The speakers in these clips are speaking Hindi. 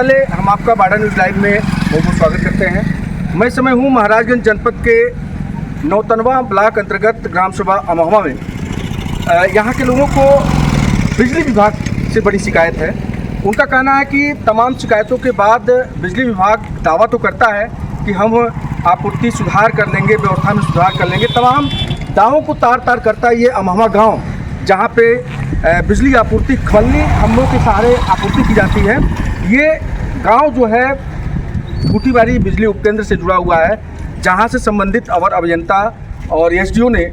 पहले हम आपका बाड़ा न्यूज़ लाइव में बहुत बहुत स्वागत करते हैं। मैं इस समय हूँ महाराजगंज जनपद के नौतनवा ब्लॉक अंतर्गत ग्राम सभा अमहवा में। यहाँ के लोगों को बिजली विभाग से बड़ी शिकायत है। उनका कहना है कि तमाम शिकायतों के बाद बिजली विभाग दावा तो करता है कि हम आपूर्ति सुधार कर लेंगे, व्यवस्था में सुधार कर लेंगे। तमाम दावों को तार तार करता है ये अमहवा गाँव, जहाँ पे बिजली आपूर्ति खवल्ली खंभों के सहारे आपूर्ति की जाती है। ये गांव जो है बूटीबारी बिजली उपकेंद्र से जुड़ा हुआ है, जहां से संबंधित अवर अभियंता और एसडीओ ने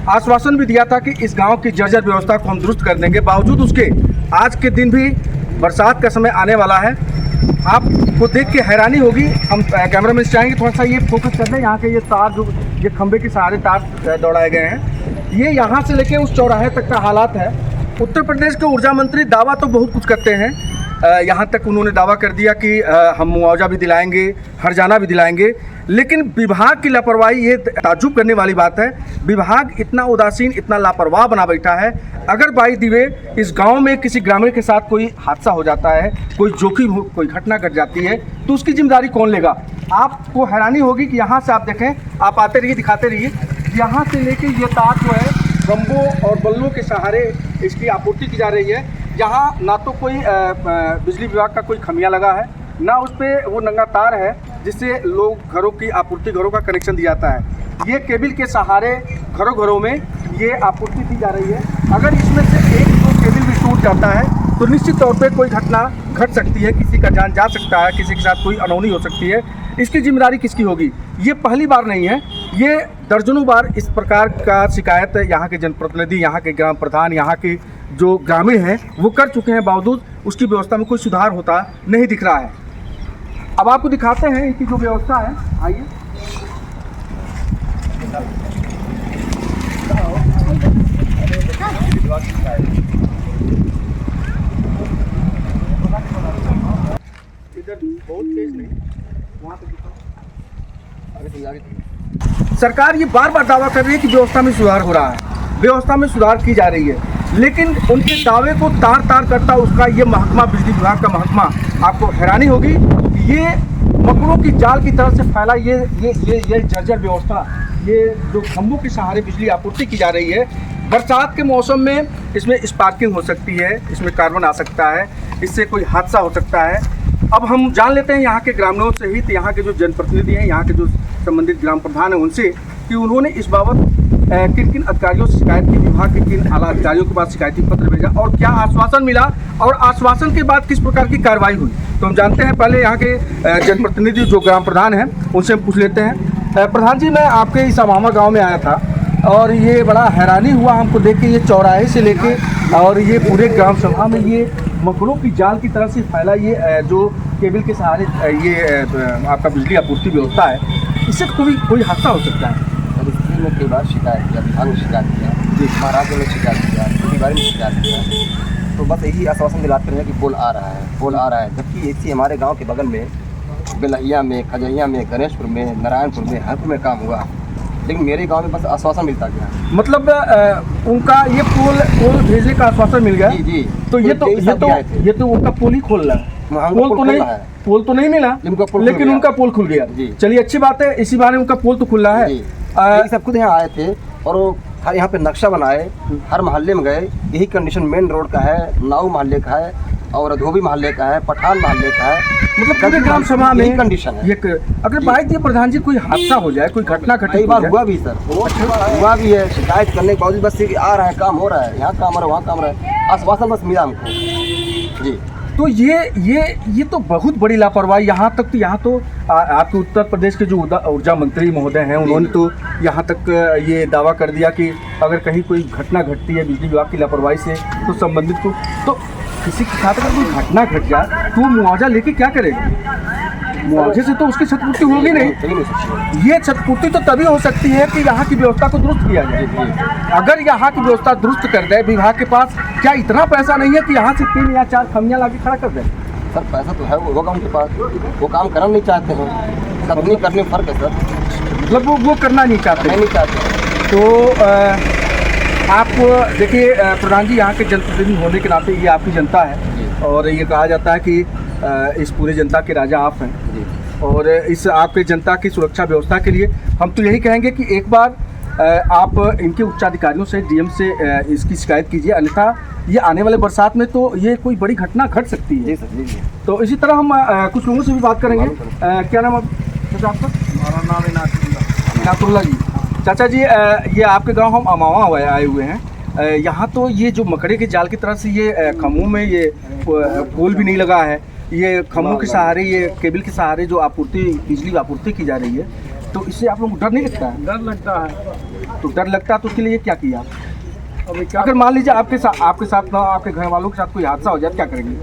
आश्वासन भी दिया था कि इस गांव की जर्जर व्यवस्था को हम दुरुस्त कर देंगे। बावजूद उसके आज के दिन भी बरसात का समय आने वाला है। आपको देख के हैरानी होगी। हम कैमरामैन से चाहेंगे थोड़ा सा ये फोकस कर दें। यहाँ के ये तार जो ये खंभे के सहारे तार दौड़ाए गए हैं, ये यहाँ से लेके उस चौराहे तक का हालात है। उत्तर प्रदेश के ऊर्जा मंत्री दावा तो बहुत कुछ करते हैं। यहाँ तक उन्होंने दावा कर दिया कि हम मुआवजा भी दिलाएंगे, हर्जाना भी दिलाएंगे, लेकिन विभाग की लापरवाही ये ताज्जुब करने वाली बात है। विभाग इतना उदासीन, इतना लापरवाह बना बैठा है। अगर बाई दी वे इस गांव में किसी ग्रामीण के साथ कोई हादसा हो जाता है, कोई जोखिम हो, कोई घटना घट जाती है, तो उसकी जिम्मेदारी कौन लेगा? आपको हैरानी होगी कि यहाँ से आप देखें, आप आते रहिए, दिखाते रहिए, यहाँ से लेके ये तार जो है खंभों और बल्लों के सहारे इसकी आपूर्ति की जा रही है। यहाँ ना तो कोई बिजली विभाग का कोई खमिया लगा है, ना उस पर वो नंगा तार है जिससे लोग घरों की आपूर्ति, घरों का कनेक्शन दिया जाता है। ये केबल के सहारे घरों घरों में ये आपूर्ति की जा रही है। अगर इसमें से एक दो केबल भी टूट जाता है तो निश्चित तौर पे कोई घटना घट सकती है, किसी का जान जा सकता है, किसी के साथ कोई अनहोनी हो सकती है। इसकी जिम्मेदारी किसकी होगी? ये पहली बार नहीं है, ये दर्जनों बार इस प्रकार का शिकायत यहाँ के जनप्रतिनिधि, यहाँ के ग्राम प्रधान, यहाँ के जो ग्रामीण हैं वो कर चुके हैं। बावजूद उसकी व्यवस्था में कोई सुधार होता नहीं दिख रहा है। अब आपको दिखाते हैं इनकी जो व्यवस्था है, आइए। इधर बहुत तेज नहीं, वहाँ पे सरकार ये बार बार दावा कर रही है कि व्यवस्था में सुधार हो रहा है, व्यवस्था में सुधार की जा रही है, लेकिन उनके दावे को तार तार करता उसका ये महकमा, बिजली विभाग का महकमा। आपको हैरानी होगी, ये मकड़ों की जाल की तरह से फैला ये जर्जर व्यवस्था, ये जो खंभों के सहारे बिजली आपूर्ति की जा रही है। बरसात के मौसम में इसमें स्पार्किंग हो सकती है, इसमें कार्बन आ सकता है, इससे कोई हादसा हो सकता है। अब हम जान लेते हैं यहाँ के ग्रामीणों से ही, तो यहाँ के जो जनप्रतिनिधि हैं, यहाँ के जो संबंधित ग्राम प्रधान हैं उनसे, कि उन्होंने इस बाबत किन किन अधिकारियों से शिकायत की, विभाग के किन आला अधिकारियों के पास शिकायती पत्र भेजा और क्या आश्वासन मिला और आश्वासन के बाद किस प्रकार की कार्रवाई हुई। तो हम जानते हैं, पहले यहाँ के जनप्रतिनिधि जो ग्राम प्रधान हैं उनसे हम पूछ लेते हैं। प्रधान जी, मैं आपके इस अमहवा गाँव में आया था और ये बड़ा हैरानी हुआ हमको देख के, ये चौराहे से लेके और ये पूरे ग्राम सभा में ये मकड़ों की जाल की तरह से फैला ये जो केबल के सहारे ये आपका बिजली आपूर्ति व्यवस्था है, इससे कोई हादसा हो सकता है। में कई बार शिकायत किया, विभाग में शिकायत किया, महाराज में शिकायत किया, बूटीबारी में शिकायत किया, तो बस यही आश्वासन दिलाते हैं कि पोल आ रहा है, पोल आ रहा है। जबकि इसी हमारे गांव के बगल में बेलहिया में, खजहिया में, गणेशपुर में, नारायणपुर में, हरपुर में काम हुआ, लेकिन मेरे गांव में बस आश्वासन मिलता गया। मतलब उनका ये पोल भेजने का आश्वासन मिल गया। जी जी। तो ये तो उनका पोल ही खोल रहा है, पोल तो नहीं मिला, लेकिन उनका पोल खुल गया। चलिए, अच्छी बात है, इसी बारे में उनका पोल तो खुल रहा है। सब खुद यहाँ आए थे और वो हर यहाँ पे नक्शा बनाए, हर मोहल्ले में गए। यही कंडीशन मेन रोड का है, नाऊ मोहल्ले का है और धोबी मोहल्ले का है, पठान मोहल्ले का है। मतलब पूरे ग्राम सभा में कंडीशन है। अगर बात ये प्रधान जी, कोई हादसा हो जाए, कोई घटना घटे, कई बार हुआ भी सर, हुआ भी है। शिकायत करने के बावजूद बस ये आ रहा है, काम हो रहा है, यहाँ काम हो रहा है, वहाँ काम हो रहा है, आश्वासन बस मिला हमको जी। तो ये तो बहुत बड़ी लापरवाही। यहाँ तक तो आपके उत्तर प्रदेश के जो ऊर्जा मंत्री महोदय हैं, उन्होंने तो यहाँ तक ये दावा कर दिया कि अगर कहीं कोई घटना घटती है बिजली विभाग की लापरवाही से तो संबंधित को, तो किसी के साथ अगर कोई घटना घट जाए तो मुआवजा लेके क्या करेगा? मुआवजे से तो उसकी क्षतिपूर्ति होगी नहीं। ये क्षतिपूर्ति तो तभी हो सकती है कि यहाँ की व्यवस्था को दुरुस्त किया जाए। अगर यहाँ की व्यवस्था दुरुस्त कर दे विभाग के पास, क्या इतना पैसा नहीं है कि यहाँ से 3 या 4 खमियाँ ला के खड़ा कर दे? सर पैसा तो है, वो होगा उनके पास, वो काम करना नहीं चाहते हैं। सब नहीं करने फर्क है सर, मतलब वो करना नहीं चाहते। तो आप देखिए प्रधान जी, यहाँ के जनप्रतिनिधि होने के नाते ये आपकी जनता है और ये कहा जाता है कि इस पूरे जनता के राजा आप हैं जी। और इस आपके जनता की सुरक्षा व्यवस्था के लिए हम तो यही कहेंगे कि एक बार आप इनके उच्चाधिकारियों से डीएम से इसकी शिकायत कीजिए, अन्यथा ये आने वाले बरसात में तो ये कोई बड़ी घटना घट सकती है। जी सर, जी जी। तो इसी तरह हम कुछ लोगों से भी बात करेंगे। क्या नाम चाचा आपका? हमारा नाम इनातुल्लाह जी। चाचा जी, ये आपके गांव हम अमावा आए हुए हैं। यहाँ तो ये जो मकड़े के जाल की तरह से ये खम्भों में ये पोल भी नहीं लगा है, ये खम्भों के सहारे, ये केबल के सहारे जो आपूर्ति, बिजली आपूर्ति की जा रही है, तो इससे आप लोगों को डर नहीं लगता है? डर लगता है। तो डर लगता है तो उसके लिए क्या किया आप? अभी क्या अगर मान लीजिए आपके साथ ना आपके घर वालों के साथ कोई हादसा हो जाए, क्या करेंगे?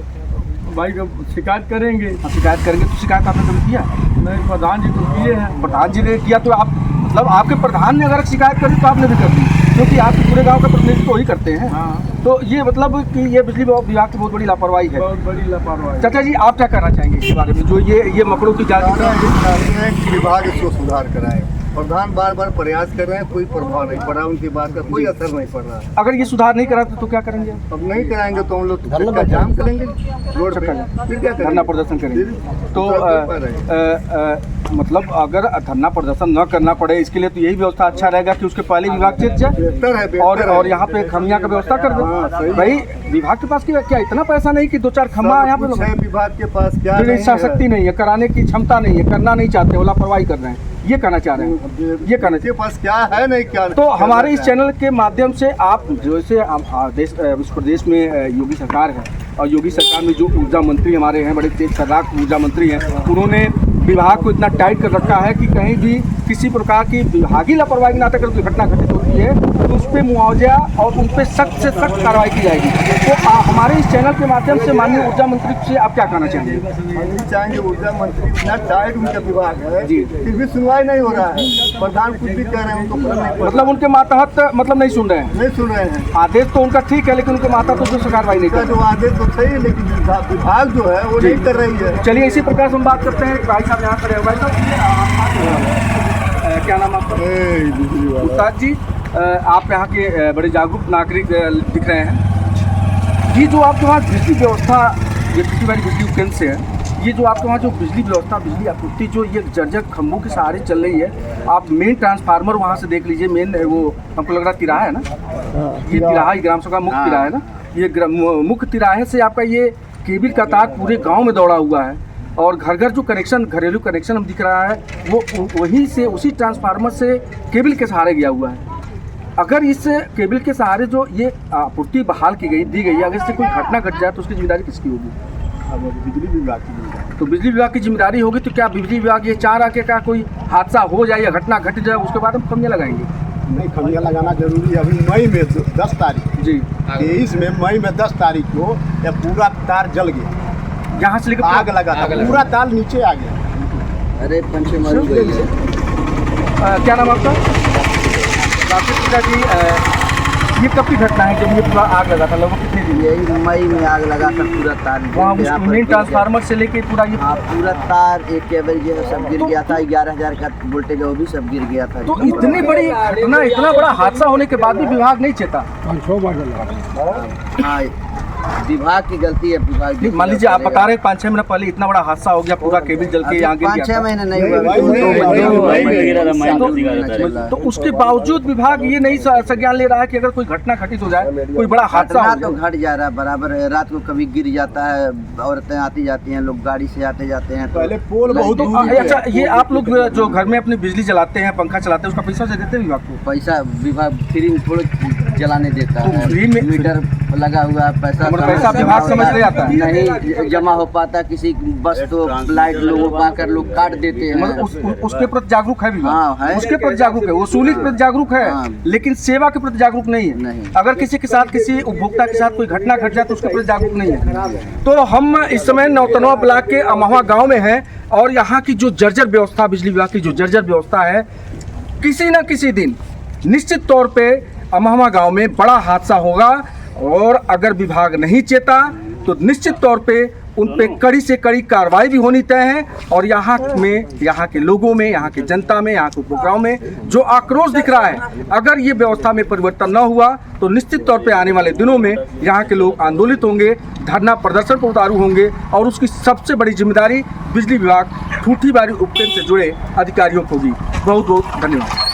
भाई को शिकायत करेंगे? आप शिकायत करेंगे तो शिकायत आपने कभी किया? नहीं, प्रधान जी को किए हैं। प्रधान जी ने किया तो आप मतलब आपके प्रधान ने अगर शिकायत करी तो आपने भी कर दी, क्योंकि आप पूरे गांव का प्रतिनिधित्व ही करते हैं। हाँ, तो ये मतलब कि ये बिजली विभाग की बहुत बड़ी लापरवाही है। बहुत बड़ी लापरवाही। चाचा जी, आप क्या कहना चाहेंगे इसके बारे में, जो ये मकड़ों की जाल की तरह? विभाग इसको सुधार कराए। प्रधान बार बार प्रयास कर रहे हैं, कोई प्रभाव नहीं पड़ा, उनकी बात का कोई असर नहीं पड़ रहा है। अगर ये सुधार नहीं करा तो क्या करेंगे? अब नहीं कराएंगे तो हम लोग धरना जाम करेंगे रोड पे, फिर क्या धरना प्रदर्शन करेंगे। तो मतलब अगर धरना प्रदर्शन न करना पड़े, इसके लिए तो यही व्यवस्था अच्छा रहेगा कि उसके पहले विभाग चेत जाए बेहतर है और यहाँ पे खमिया का व्यवस्था कर हाँ, दे। सही। भाई विभाग के पास क्या इतना पैसा नहीं कि 2-4 खम्भा यहाँ पे है विभाग के पास क्या फिर नहीं इच्छा है। शक्ति नहीं है, कराने की क्षमता नहीं है, करना नहीं चाहते, वो लापरवाही कर रहे हैं, ये कहना चाह रहे हैं, ये कहना के पास क्या है नहीं क्या। तो हमारे इस चैनल के माध्यम से आप जैसे देश इस प्रदेश में योगी सरकार है और योगी सरकार में जो ऊर्जा मंत्री हमारे हैं, बड़े तेज तर्राक ऊर्जा मंत्री हैं, उन्होंने विभाग को इतना टाइट कर रखा है कि कहीं भी किसी प्रकार की विभागीय लापरवाही के नाते अगर कोई घटना घटित होती है तो उस पर मुआवजा और उन पर सख्त से सख्त कार्रवाई की जाएगी। तो हमारे इस चैनल के माध्यम से माननीय ऊर्जा मंत्री से आप क्या कहना चाहेंगे? हम भी चाहेंगे ऊर्जा मंत्री इतना टाइट उनका विभाग है जी। फिर भी सुनवाई नहीं हो रहा है। प्रधान कुछ भी कह रहे हैं, उनको फर्क नहीं पड़ मतलब उनके मातहत मतलब नहीं सुन रहे हैं, नहीं सुन रहे हैं। आदेश तो उनका ठीक है लेकिन उनके मातहत तो जो कार्रवाई नहीं कर उनका जो आदेश तो सही है, लेकिन विभाग जो है वो नहीं कर रही है। चलिए इसी प्रकार से हम बात करते हैं। भाई साहब यहाँ खड़े हो। भाई साहब, क्या नाम आपका? उस्ताद जी, आप यहाँ के बड़े जागरूक नागरिक दिख रहे हैं। ये जो आपके वहाँ बिजली व्यवस्था, ये पिछली बारी बिजली उपकेंद्र से है, ये जो आपके वहाँ जो बिजली व्यवस्था, बिजली आपूर्ति जो ये जर्जर खंभों के सहारे चल रही है, आप मेन ट्रांसफार्मर वहाँ से देख लीजिए, मेन वो हमको लग रहा है तिराहा है ना, ये तिराहा ही ग्राम सभा मुख्य तिराहा है ना, ये मुख्य तिराहे से आपका ये केबल का तार पूरे गाँव में दौड़ा हुआ है और घर घर जो कनेक्शन, घरेलू कनेक्शन हम दिख रहा है वो वहीं से, उसी ट्रांसफार्मर से केबल के सहारे गया हुआ है। अगर इस केबल के सहारे जो ये आपूर्ति बहाल की गई, दी गई है, अगर इससे कोई घटना घट जाए तो उसकी जिम्मेदारी किसकी होगी? बिजली विभाग की जिम्मेदारी। तो बिजली विभाग की जिम्मेदारी होगी। तो क्या बिजली विभाग ये चाह रहा कि क्या कोई हादसा हो जाए या घटना घट जाए उसके बाद हम खमियाँ लगाएंगे? नहीं, खमिया लगाना जरूरी है। अभी मई में 10 तारीख जी, 23 में मई में 10 तारीख को यह पूरा तार जल गया, यहाँ से लेकर आग लगा था, पूरा तार नीचे आ गया। अरे पंचे मारू क्या नाम आपका? राकेश पिता जी, ये कब की घटना है जब ये पूरा आग लगा था? लगभग कितने दिन? यही मई में आग लगा था, पूरा तार वहाँ उस मेन ट्रांसफार्मर से लेके पूरा ये हाँ, पूरा तार, एक केबल जो है सब गिर गया था। 11,000 का वोल्टेज वो भी सब गिर गया था। तो इतनी बड़ी घटना, इतना बड़ा हादसा होने के बाद भी विभाग नहीं चेता। हाँ, विभाग की गलती है। विभाग की मान लीजिए आप बता रहे हैं 5-6 महीने पहले इतना बड़ा हादसा हो गया, पूरा केबल जल के यहाँ गिर 5-6 गया महीने नहीं था। तो उसके बावजूद विभाग ये नहीं संज्ञान ले रहा है कि अगर कोई घटना घटित हो जाए, कोई बड़ा हादसा हो तो जाए। घट जा रहा है, बराबर है। रात को कभी गिर जाता है, औरतें आती जाती हैं, लोग गाड़ी से आते जाते हैं। पहले पोल बहुत तो दूर अच्छा, ये आप लोग जो घर में अपनी बिजली जलाते हैं, पंखा चलाते हैं, उसका पैसा से देते हैं विभाग को? पैसा विभाग फ्री में थोड़ा जलाने देता तो है। फ्री में मीटर लगा हुआ है, पैसा पैसा विभाग समझ ले जाता है? नहीं जमा हो पाता किसी, बस तो लाइट लोगों को आकर लोग काट देते हैं। मतलब उसके प्रति जागरूक है विभाग? हाँ, है। उसके प्रति जागरूक है, वसूली के प्रति जागरूक है, हाँ। लेकिन सेवा के प्रति जागरूक नहीं है। नहीं। अगर किसी के साथ, किसी उपभोक्ता के साथ कोई घटना घट जाए तो उसके प्रति जागरूक नहीं है। तो हम इस समय नौतनवा ब्लॉक के अमहवा गांव में हैं और यहाँ की जो जर्जर व्यवस्था, बिजली विभाग की जो जर्जर व्यवस्था है, किसी न किसी दिन निश्चित तौर पे अमहवा गांव में बड़ा हादसा होगा और अगर विभाग नहीं चेता तो निश्चित तौर पे उन पे कड़ी से कड़ी कार्रवाई भी होनी तय है। और यहाँ के लोगों में, यहाँ की जनता में, यहाँ के उपभोक्ताओं में जो आक्रोश दिख रहा है, अगर ये व्यवस्था में परिवर्तन न हुआ तो निश्चित तौर पे आने वाले दिनों में यहाँ के लोग आंदोलित होंगे, धरना प्रदर्शन पर उतारू होंगे और उसकी सबसे बड़ी जिम्मेदारी बिजली विभाग ठूठीबारी उपकेंद्र से जुड़े अधिकारियों को होगी। बहुत बहुत धन्यवाद।